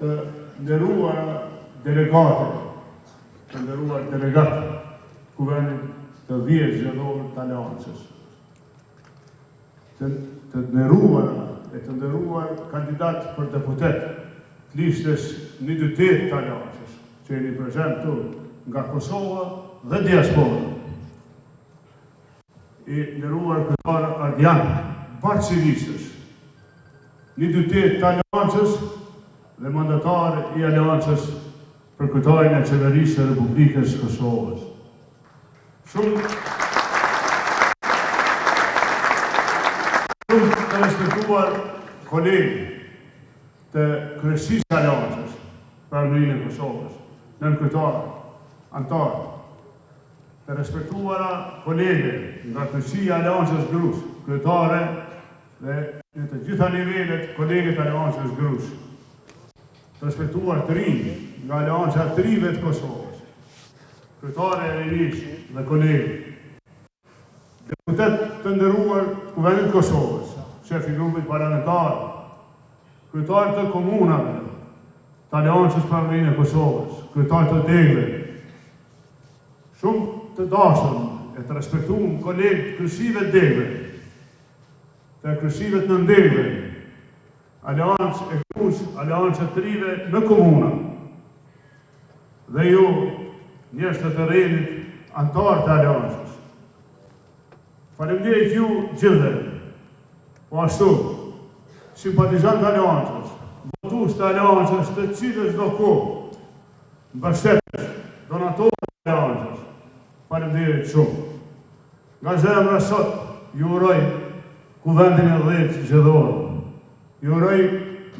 Të nderuara delegate, të nderuar delegatë, Kuvendit të 10 zgjedhor të Aleancës, të nderuara e të nderuar kandidat për deputet të listës 128 të Aleancës, që jeni prezent këtu nga Kosova dhe diaspora. I nderuar kryetar Ardian, bashkë i listës 128 të Aleancës dhe mandatar i Aleancës për kryetarin e qeverisë së Republikës Kosovës. Shumë të respektuar kolegë të kryesisë së Aleancës për Armërinë e Kosovës, nën kryetar, antar, të respektuara kolegë nga kryesia e Aleancës Grush, kryetare dhe në të gjitha nivelet kolegët e Aleancës Grush, të respektuar të rinj nga Aleanca të rive të Kosovës, kryetare e Rinis dhe kolegë, deputet të nderuar të Kuvendit të Kosovës, shef i grupit parlamentar, kryetar të komunave të Aleancës për Armërinë e Kosovës, kryetar të degëve, shumë të dashur e të respektuar kolegë të kryesive të degëve, të kryesive të nëndegëve, Aleancë e Kush, Aleancë të rive në komuna, dhe ju, njerëz të terrenit, antar të Aleancës. Faleminderit ju gjithë, po ashtu, simpatizant të Aleancës, votues të Aleancës të cilës do kohë, mbështetës, donatorë të Aleancës. Faleminderit shumë. Nga zemra sot, ju uroj Kuvendin e 10 zgjedhor. Ju uroj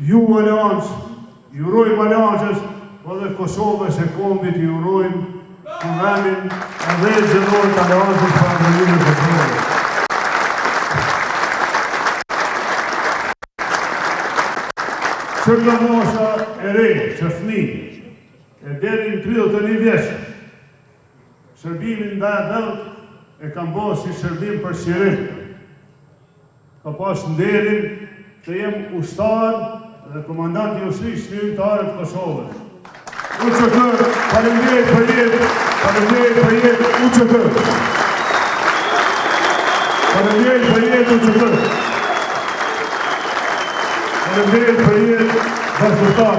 ju Aleancë, ju urojmë Aleancës, po dhe Kosovës e kombit ju urojmë Kuvendin e 10 zgjedhor të Aleancës për Armërinë e Kosovës. Që nga mosha e re, që fëmijë, e deri në 31 vjeç, shërbimin ndaj adult e kam bërë si shërbim për shirim. Ka pas nderin të jem ushtar dhe komandant i ushtrisë shërbimtare të Kosovës. UÇK, faleminderit për jetë, faleminderit për jetë UÇK. Faleminderit për jetë UÇK. Faleminderit për jetë bashkëtar.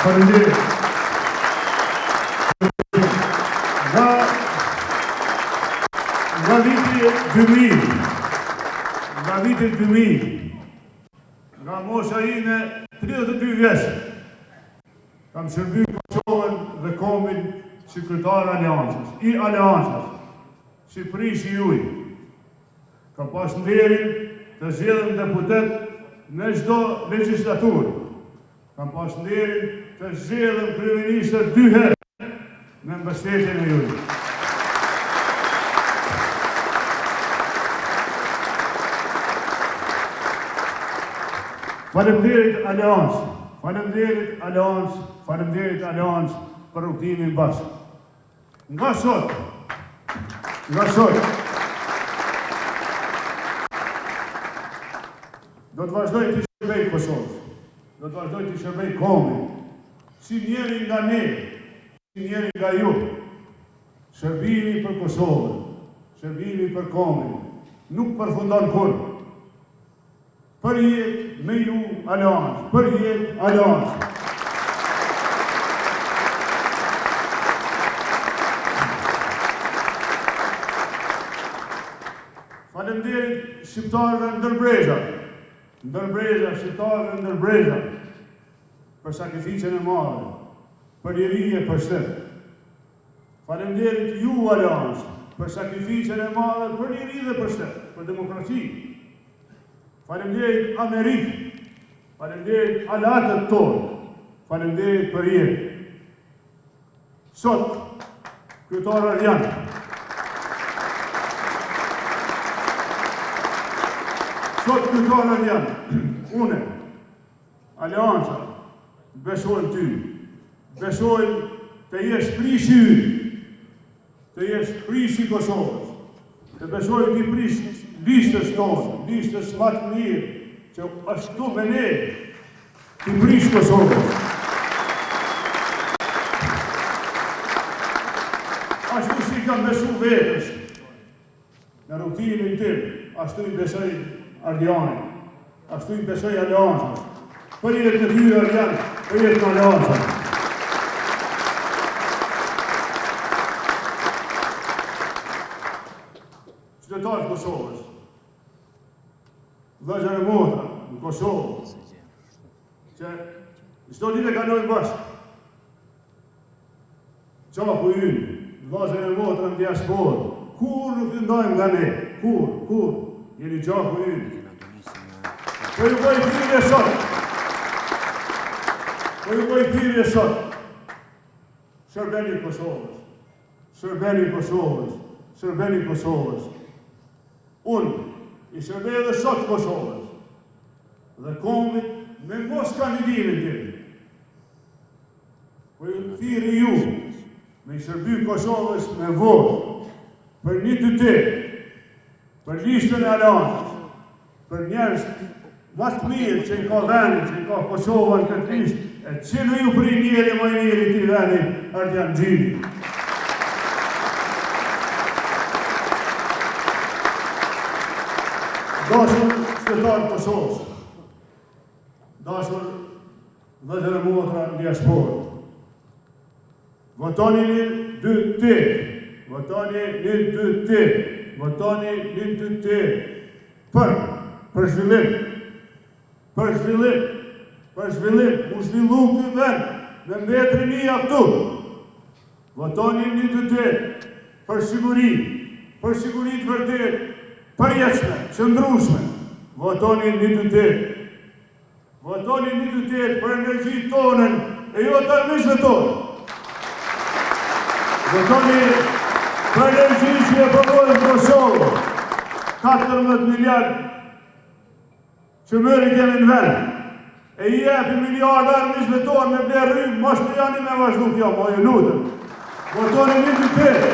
Faleminderit. Nga viti 2000, nga mosha ime 32 vjeç, kam shërbyer Kosovën dhe kombin si kryetar i Aleancës, si prish i juj. Kam pas nderin të zgjedhem deputet në çdo legjislaturë. Kam pas nderin të zgjedhem kryeministër 2 herë me mbështetjen e juj. Faleminderit Aleancë, faleminderit Aleancë, faleminderit Aleancë për rrugtimin bashkë. Nga sot, do të vazhdoj të shërbej Kosovës, do të vazhdoj të shërbej kombit, si njeri nga ne, si njeri nga ju, shërbimi për Kosovën, shërbimi për kombin, nuk përfundon kurrë. Për jetë me ju Aleancë, për jetë Aleancë. Faleminderit shqiptarëve ndërbrezha, shqiptarëve ndërbrezha, për sakrificën e madhe, për liri e për shtet. Faleminderit ju Aleancë, për sakrificën e madhe, për liri dhe për shtet, për demokraci. Faleminderit Amerikë, faleminderit aleatët tonë, faleminderit për jetë. Sot, kryetarët janë. Sot kryetarët janë. Une, Aleanca, besojnë ty. Besojnë të jesh prishi ynë. Të jesh prishi Kosovës. Të besojnë të prish listës tonë, listës më të mirë, që është tu me ne, të prish Kosovës. Ashtu si kam besu vetës, në rutinin tim, ashtu i besoj Ardianin, ashtu i besoj Aleancën. Për jetë në ty Ardian, për jetë në Aleancën. Qytetarët Kosovës, vëllezër e motra në Kosovë, që çdo ditë e kalojnë bashkë. Qaku ynë, vëllezër e motra në diasporë, kur nuk të ndajmë nga ne, kur, jeni qaku ynë. Po ju bëj thirrje sot, shërbeni Kosovës, shërbeni Kosovës, shërbeni Kosovës. Unë i shërbej edhe sot Kosovës dhe kombit me mos kandidimin tim. Po ju thirrje ju me i shërby Kosovës me votë për një dytë, për listën e Aleancës, për njerëz më të mirë që i ka vendin, që i ka Kosovën këtë listë, e cilë ju për i njeri më i mirë i ti vendin Ardian Xhimi. Dashur qytetarë Kosovës, dashur vëllezër e motra në diasporë, votoni një 2-8, votoni një 2-8, votoni një 2-8 për zhvillim, mu zhvillu këtë vend me mbetërin i aftu. Votoni një 2-8 për siguri të vërtet, përjetshme, qëndrueshme. Votoni një 2-8. Votoni një 2-8 për energji tonën e jo të armishme tonë. Votoni për energji që e përvojnë Kosovë, 14 miliard që mëri kemi në vend. E i jepi miliard armishme tonë me ble rrymë, mos të janë me vazhdu kjo, po ju lutëm. Votoni një 2-8.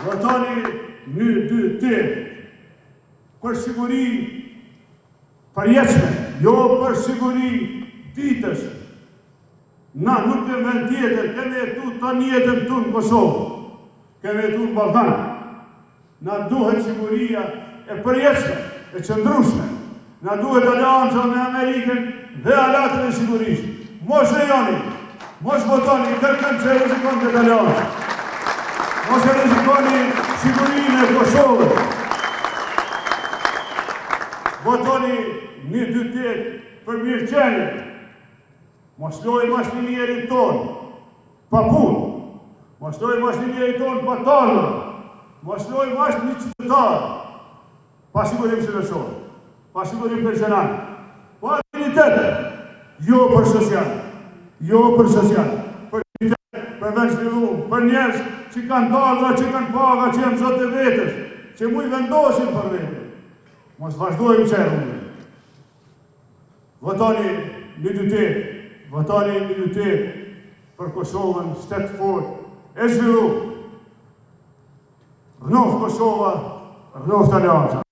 Votoni një 2-8 për siguri përjetshme, jo për siguri ditës. Na nuk kemi vend tjetër, kemi jetu të jetën tu në Kosovë, kemi jetu në Ballkan. Na duhet siguria e përjetshme, e qëndrueshme. Na duhet Aleanca me Amerikën dhe alatën e sigurisë. Mos lejoni, mos votoni, kërkëm që rrezikon këtë Aleancë. Mos e rrezikoni sigurinë e Kosovës. Votoni një 2-8 për mirëqenje. Mos lojë mashtinieri tonë pa punë. Mos lojë mashtinieri tonë pa talë. Mos lojë masht një qytetar pa sigurim qytetëror, pa sigurim personal, pa dignitet, jo për social, për dignitet, për vend zhvilluar, për njerëz që kanë talë, që kanë paga, që janë zotë e vetës, që mu i vendosin për vete. Mos vazhdojmë që e rrugë. Votoni një 2-8, votoni një 2-8 për Kosovën, shtetë fort, e zhvilluar. Rënoft Kosova, rënoft Aleanca.